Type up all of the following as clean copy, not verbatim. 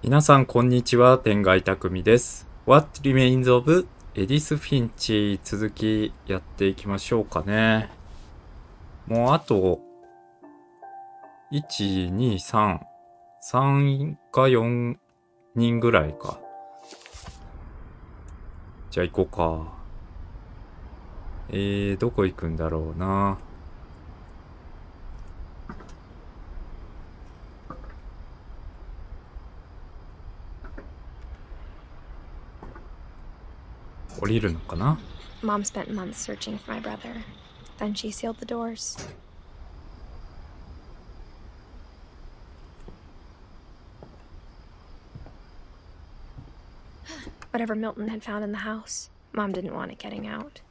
皆さんこんにちは、天外匠です。What Remains of Edith Finch 続きやっていきましょうかね。もうあと1、2、3、3か4人ぐらいか。じゃあ行こうか。どこ行くんだろうな。降りるのかな？ Mom spent months searching for my brother. Then she sealed the doors. Whatever Milton had found in the house, Mom didn't want it getting out.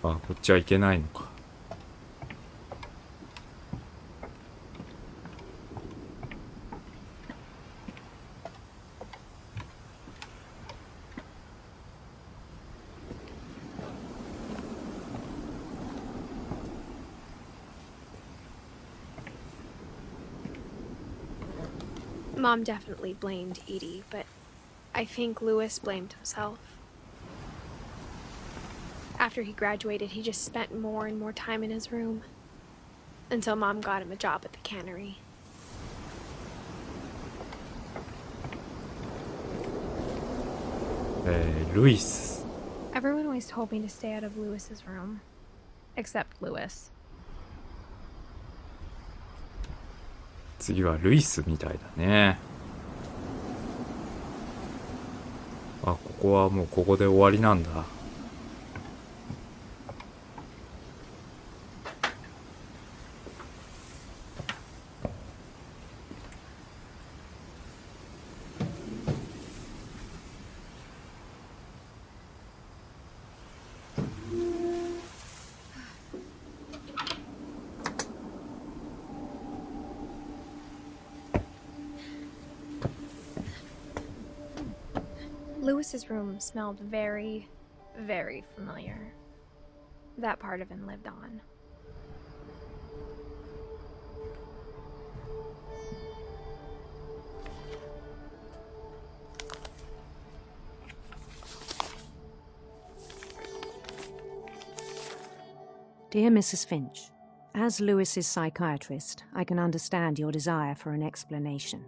あ、こっちは行けないのか。Mom definitely blamed Edie, but I think Louis blamed himself. After he graduated, he just spent more and more time in his room. Until Mom got him a job at the cannery. Louis. Everyone always told me to stay out of Louis's room. Except Louis. 次はルイスみたいだね。あ、ここはもうここで終わりなんだ。Louis's room smelled very, very familiar. That part of him lived on. Dear Mrs. Finch, as Louis's psychiatrist, I can understand your desire for an explanation.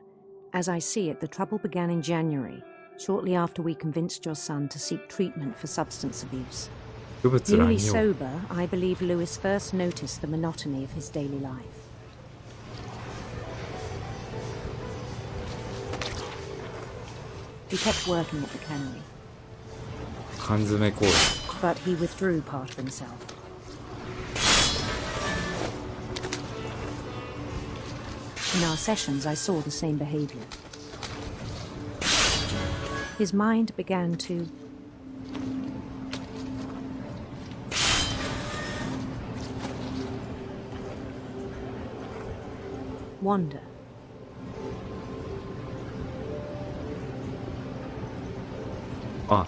As I see it, the trouble began in January, shortly after we convinced your son to seek treatment for substance abuse. Newly sober, I believe Louis first noticed the monotony of his daily life. He kept working at the cannery. But he withdrew part of himself. In our sessions, I saw the same behavior. His mind began to wander. I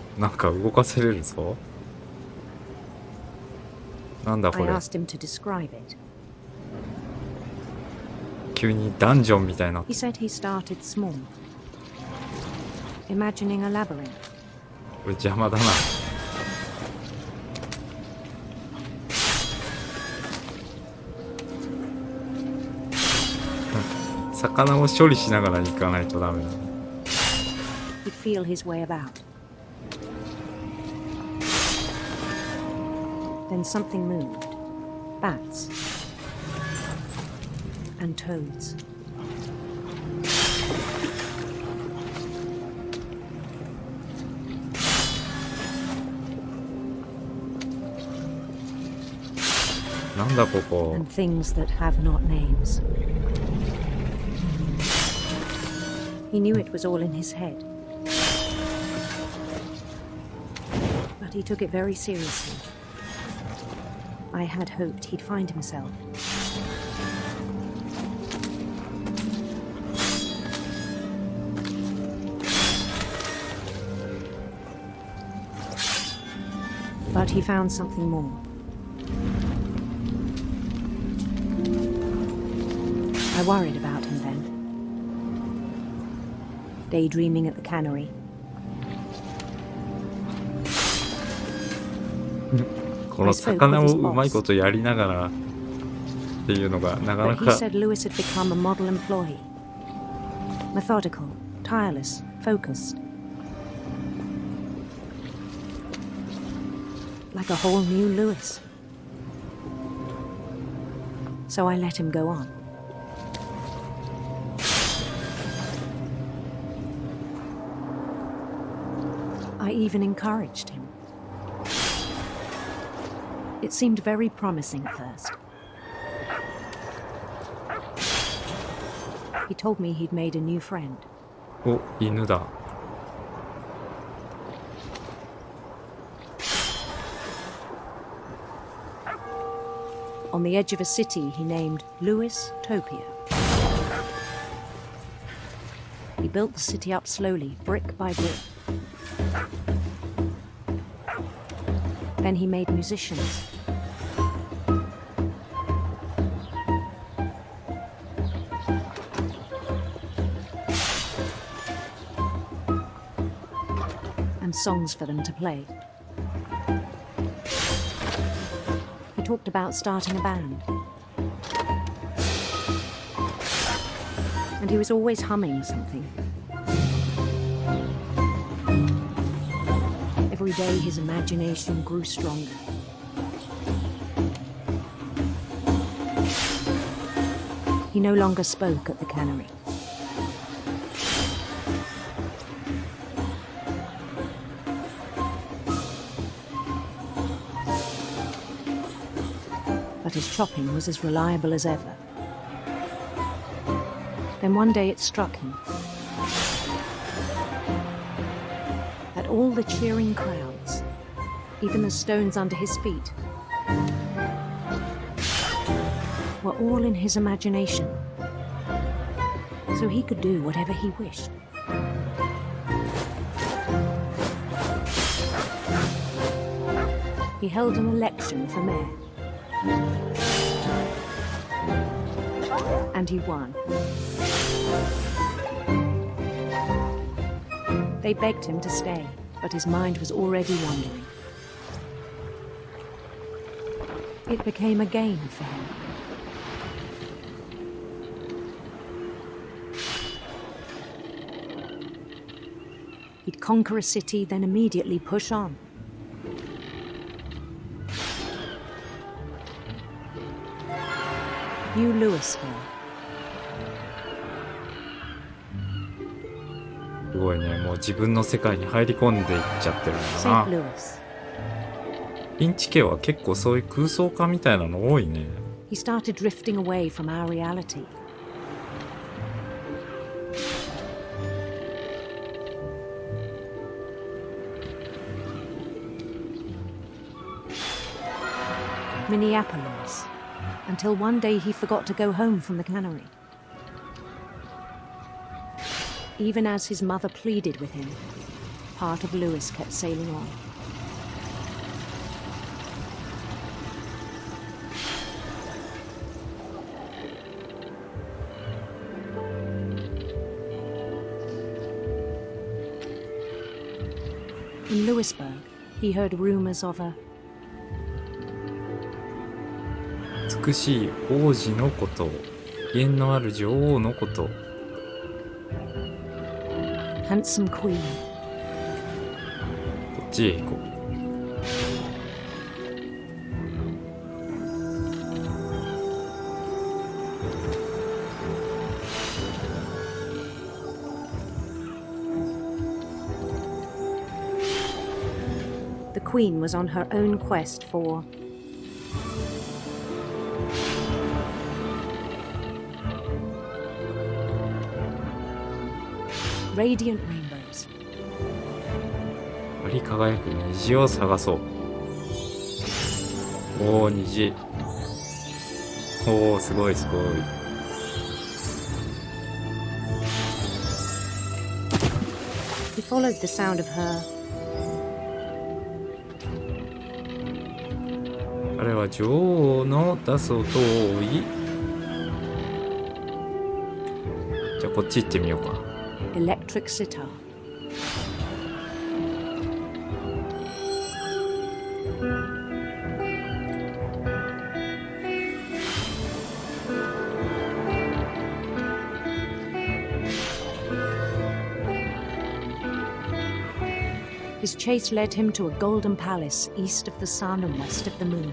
asked him to describe it. 急にダンジョンみたいな。 He said he started small, imagining a labyrinth. これ邪魔だな。魚を処理しながら行かないとダメだ。He'd feel his way about. Then something moved. Bats. And toads. And things that have not names. He knew it was all in his head. But he took it very seriously. I had hoped he'd find himself. But he found something more. I worried about him then. Daydreaming at the cannery. この魚をうまいことやりながらっていうのがなかな But he か said Lewis had become a model employee. Methodical, tireless, focused. Like a whole new Lewis. So I let him go on. I even encouraged him. It seemed very promising at first. He told me he'd made a new friend. お、犬だ。On the edge of a city he named Lewis Topia. He built the city up slowly, brick by brick. Then he made musicians. And songs for them to play. He talked about starting a band. And he was always humming something. Every day his imagination grew stronger. He no longer spoke at the cannery. But his chopping was as reliable as ever. Then one day it struck him that all the cheering crowds, even the stones under his feet, were all in his imagination, so he could do whatever he wished. He held an election for mayor. And he won. They begged him to stay, but his mind was already wandering. It became a game for him. He'd conquer a city, then immediately push on. New Louisville. すごいね、もう自分の世界に入り込んでいっちゃってるんだ St. な。 Louis. フィンチ家は結構そういう空想家みたいなの多いね。 He started drifting away from our reality. Minneapolis, until one day he forgot to go home from the cannery. Even as his mother pleaded with him, part of Lewis kept sailing on. In Lewisburg, he heard rumors of a 美しい王子のこと、威厳のある女王のこと。 handsome queen. こっちへ行こう。 The queen was on her own quest for radiant rainbows. 光り輝く虹を探そう。おお、虹。おお、すごいすごい。 He followed the sound of her 彼は女王の出す音を追い、じゃあこっち行ってみようか。Electric sitar. His chase led him to a golden palace east of the sun and west of the moon.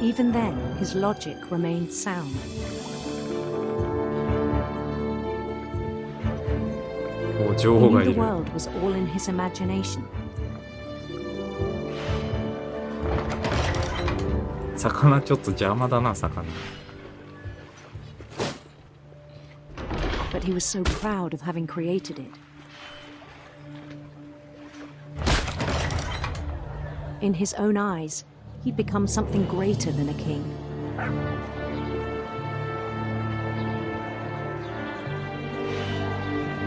Even then, his logic remained sound. He knew the world was all in his imagination. 魚ちょっと邪魔だな、魚。But he was so proud of having created it. In his own eyes, he'd become something greater than a king.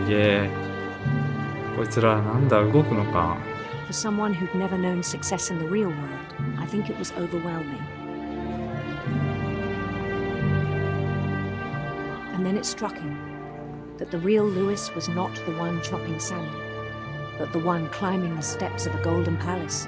いえ、こいつらなんだ、動くのか。For someone who'd never known success in the real world, I think it was overwhelming. And then it struck him that the real Lewis was not the one chopping salmon, but the one climbing the steps of a golden palace.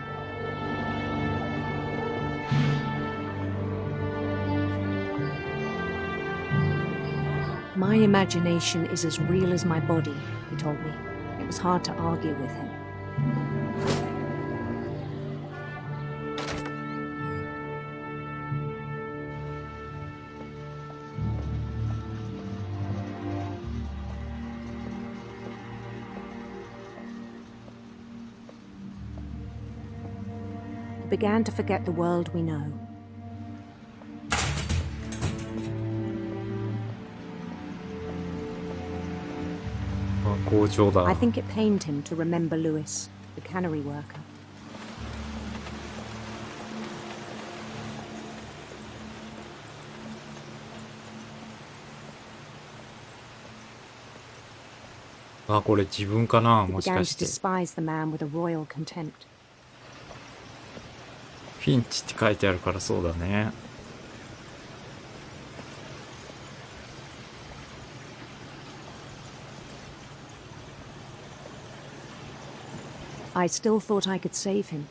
My imagination is as real as my body, he told me. It was hard to argue with him. He began to forget the world we know. I think it pained him to remember Lewis, the cannery worker. Ah, これ自分かな、 He もし began か to して。 despise the man with a royal contempt. フィンチって書いてあるからそうだね。I still thought I could save him.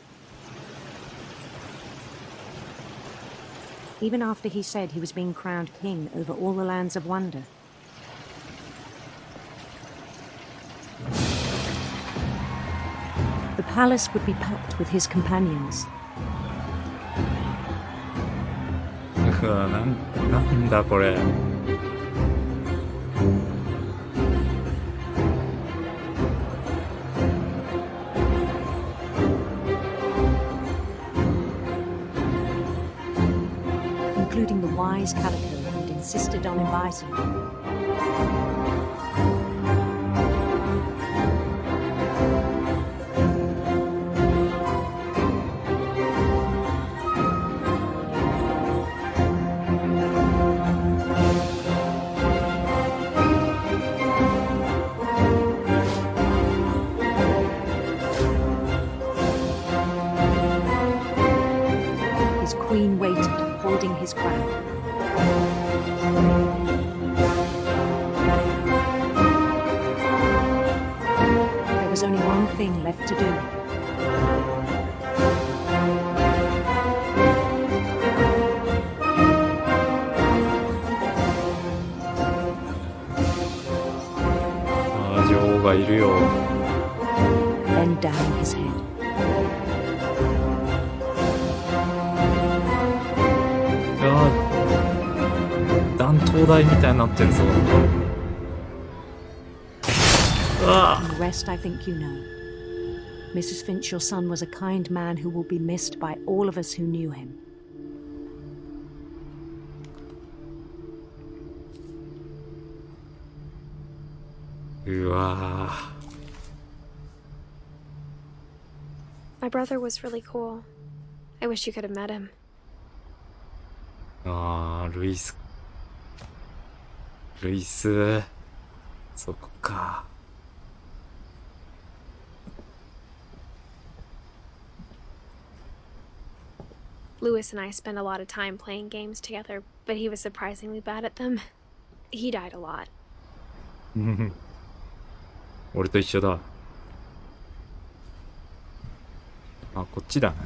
Even after he said he was being crowned king over all the lands of wonder. The palace would be packed with his companions. うわ、なんだこれ。Including the wise Calico who'd insisted on inviting him. His queen waited, holding his crown. There was only one thing left to do. Ah, 女王がいるよ。Bend down his head. 断頭台みたいになってるぞ。And the rest I think you know. Mrs. Finch, your son was a kind man who will be missed by all of us who knew him. うわ My brother was really cool. I wish you could have met him. あー、ルイス、そっか。Lewis and I spent a lot of time playing games together, but he was surprisingly bad at them. He died a lot. 俺と一緒だ。あ、こっちだね。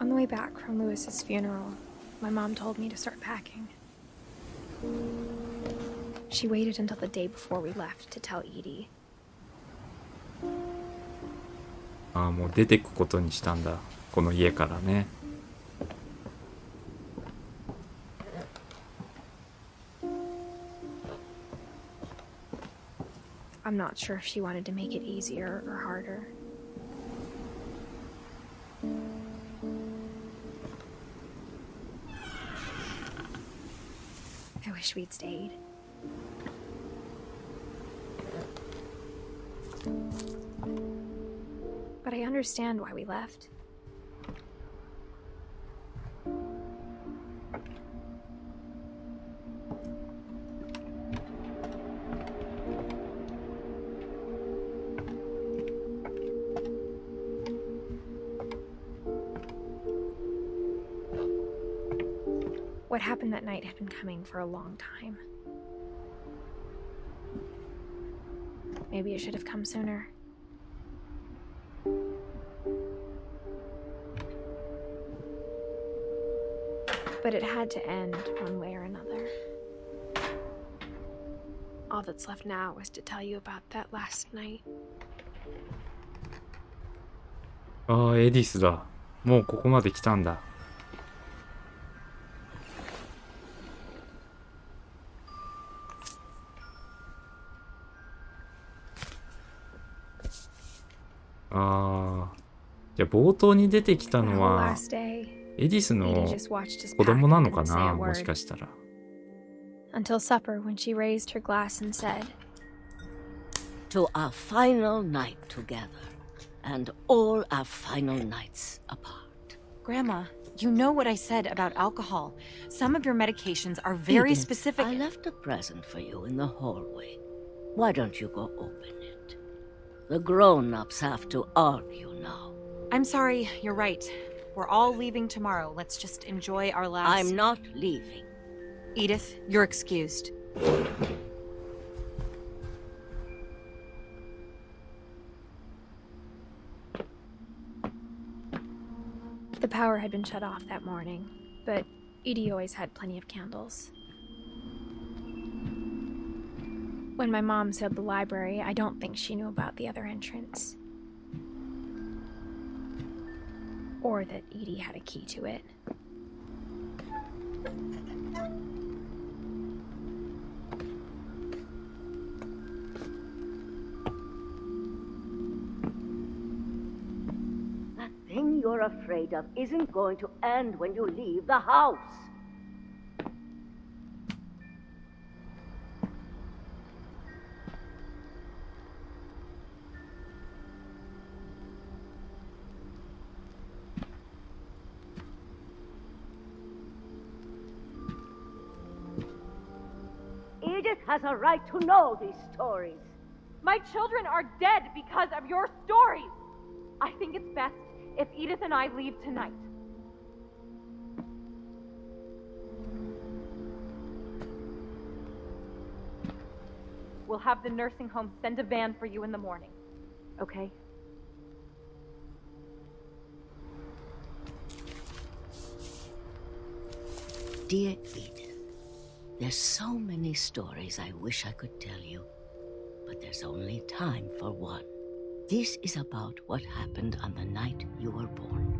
On the way back from Lewis's funeral, my mom told me to start packing. She waited until the day before we left to tell Edie. ああ、もう出てくことにしたんだ。この家からね。I'm not sure if she wanted to make it easier or harder. I wish we'd stayed. But I understand why we left. What happened that night had been coming for a long time. Maybe it should have come sooner. But it had to end one way or another. All that's left now is to tell you about that last night. ああ、エディスだ。もうここまで来たんだ。ああ、じゃあ冒頭に出てきたのはエディスの子供なのかな、もしかしたら。Until supper, when she raised her glass and said, "To our final night together, and all our final nights apart." Grandma, you know what I said about alcohol. Some of your medications are very Edith, specific. I left a present for you in the hallway. Why don't you go open it? The grown-ups have to argue now. I'm sorry, you're right. We're all leaving tomorrow. Let's just enjoy our last... I'm not leaving. Edith, you're excused. The power had been shut off that morning, but Edie always had plenty of candles. When my mom said the library, I don't think she knew about the other entrance. Or that Edie had a key to it. That thing you're afraid of isn't going to end when you leave the house. Edith has a right to know these stories. My children are dead because of your stories. I think it's best if Edith and I leave tonight. We'll have the nursing home send a van for you in the morning. Okay? Dear Edith, there's so many stories I wish I could tell you, but there's only time for one. This is about what happened on the night you were born.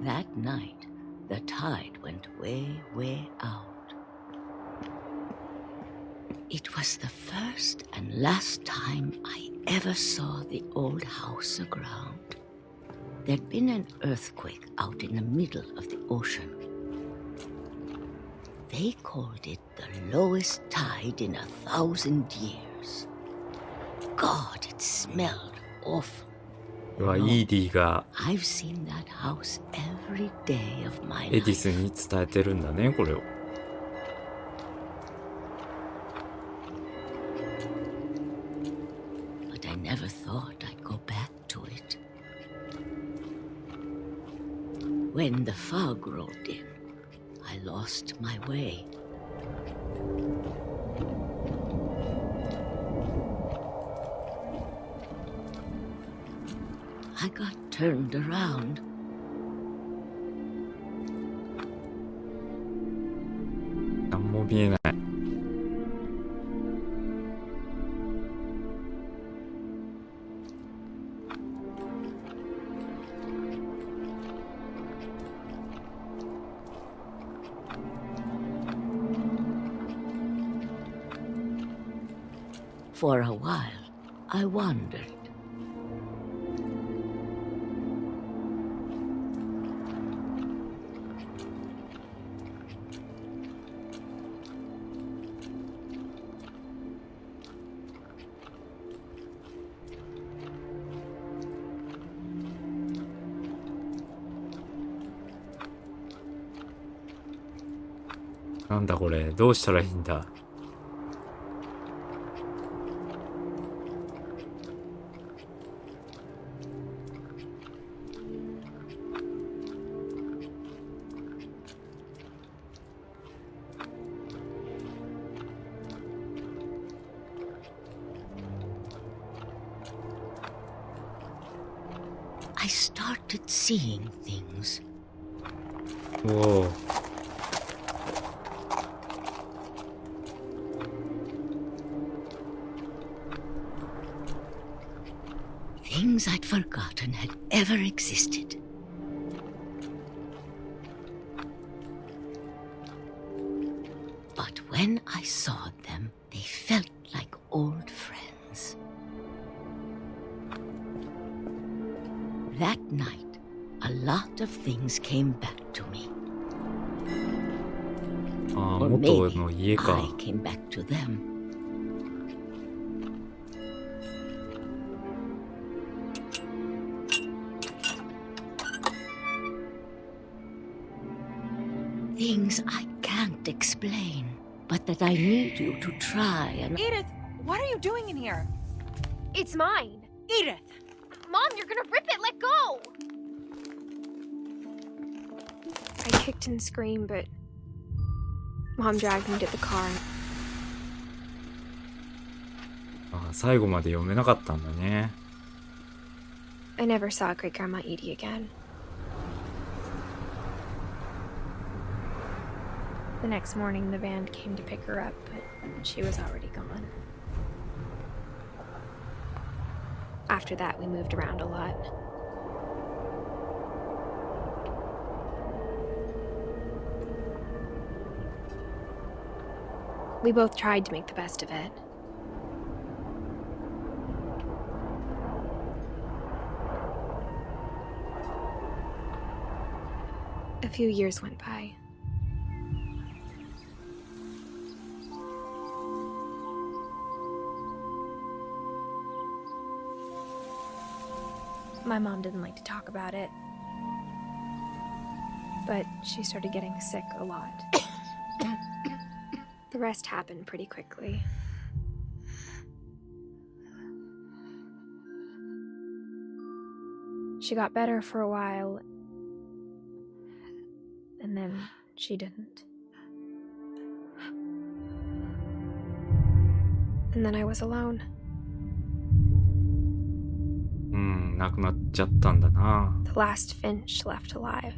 That night, the tide went way, way out. It was the first and last time I ever saw the old house aground. There'd been an earthquake out in the middle of the ocean. They called it the lowest tide in 1,000 years. God, it smelled awful. うわ、イーディが I've seen that house every day of my エディ life. スに伝えてるんだね、これを。When the fog rolled in, I lost my way. I got turned around. Nanmo mienai. For a while, I wandered. Nanda これどうしたらいいんだ。I started seeing things. おお。Things I'd forgotten had ever existed. But when I saw them, they felt like old friends. That night, a lot of things came back to me. ああ、 Or 元 maybe の家か。 I came back to them. Things I can't explain, but that I need you to try and... Edith, what are you doing in here? It's mine. Edith! Mom, you're gonna rip it. Let go. I kicked and screamed, but Mom dragged me to the car. ああ、最後まで読めなかったんだね。I never saw Great Grandma Edie again. The next morning, the band came to pick her up, but she was already gone. After that, we moved around a lot. We both tried to make the best of it. A few years went by. My mom didn't like to talk about it, but she started getting sick a lot. The rest happened pretty quickly. She got better for a while, and then she didn't. And then I was alone. うん、亡くなっちゃったんだな。The last Finch left alive.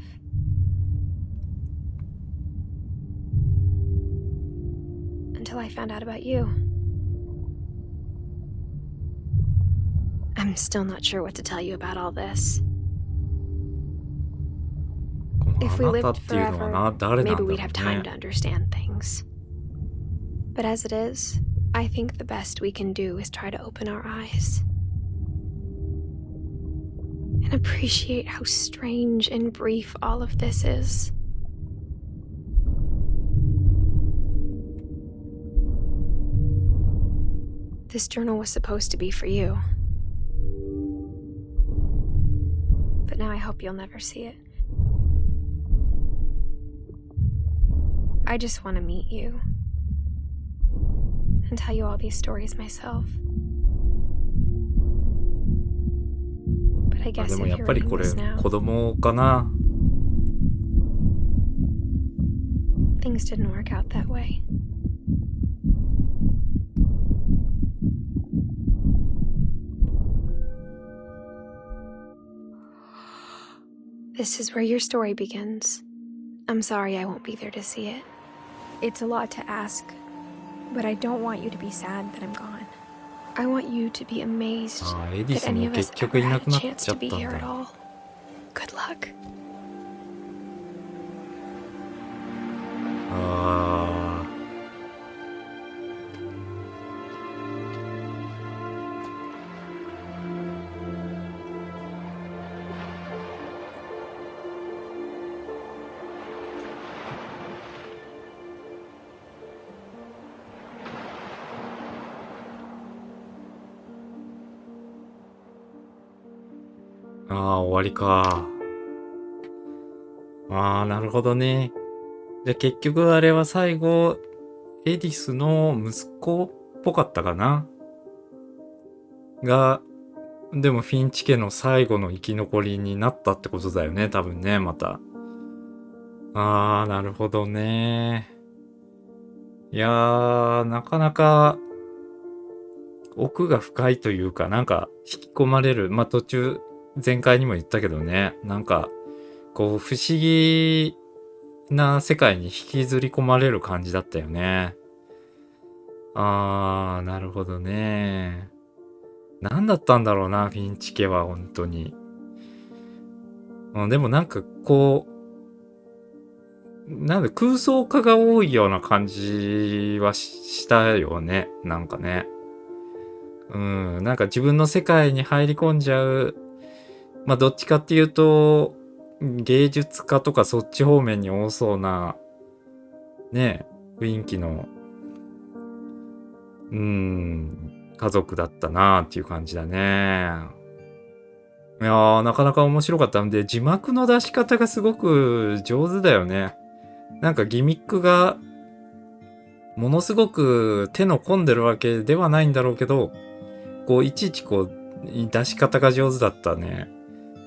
Until I found out about you. I'm still not sure what to tell you about all this. この If we あなた lived っていうのはな、 forever, 誰なんだ maybe ろ we'd have time う to ね。 understand things. But as it is, I think the best we can do is try to open our eyes. And appreciate how strange and brief all of this is. This journal was supposed to be for you. But now I hope you'll never see it. I just want to meet you. And tell you all these stories myself. But I あ guess でも if やっ you're ぱり reading これ this now, 子供かな。things didn't work out that way. This is where your story begins. I'm sorry I won't be there to see it. It's a lot to ask, but I don't want you to be sad that I'm gone. I want you to be amazed エディ that スも any of us 結局 ever いな had く a なっ chance ちゃ to っ be たん here at だ。 all. Good luck. あ終わりか。なるほどね。じゃあ結局あれは最後、エディスの息子っぽかったかなが、でもフィンチ家の最後の生き残りになったってことだよね、多分ね、また。なるほどね。いやー、なかなか奥が深いというか、なんか引き込まれる。途中、前回にも言ったけどね、なんか、こう、不思議な世界に引きずり込まれる感じだったよね。なるほどね。何だったんだろうな、フィンチ家は、本当に。でもなんか、こう、なんで空想化が多いような感じはしたよね。なんかね。なんか自分の世界に入り込んじゃう。どっちかっていうと、芸術家とかそっち方面に多そうな、ね、雰囲気の、家族だったなっていう感じだね。いやー、なかなか面白かったんで、字幕の出し方がすごく上手だよね。なんかギミックが、ものすごく手の込んでるわけではないんだろうけど、こう、いちいちこう、出し方が上手だったね。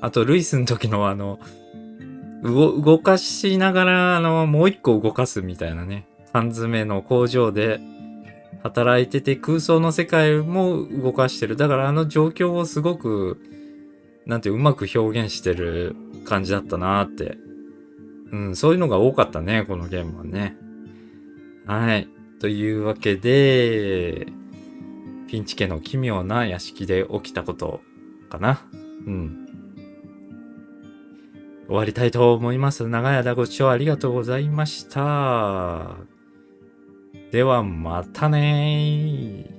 あと、ルイスの時の動かしながら、もう一個動かすみたいなね。缶詰の工場で働いてて空想の世界も動かしてる。だから状況をすごく、うまく表現してる感じだったなーって。そういうのが多かったね、このゲームはね。はい。というわけで、フィンチ家の奇妙な屋敷で起きたことかな。終わりたいと思います。長い間ご視聴ありがとうございました。ではまたねー。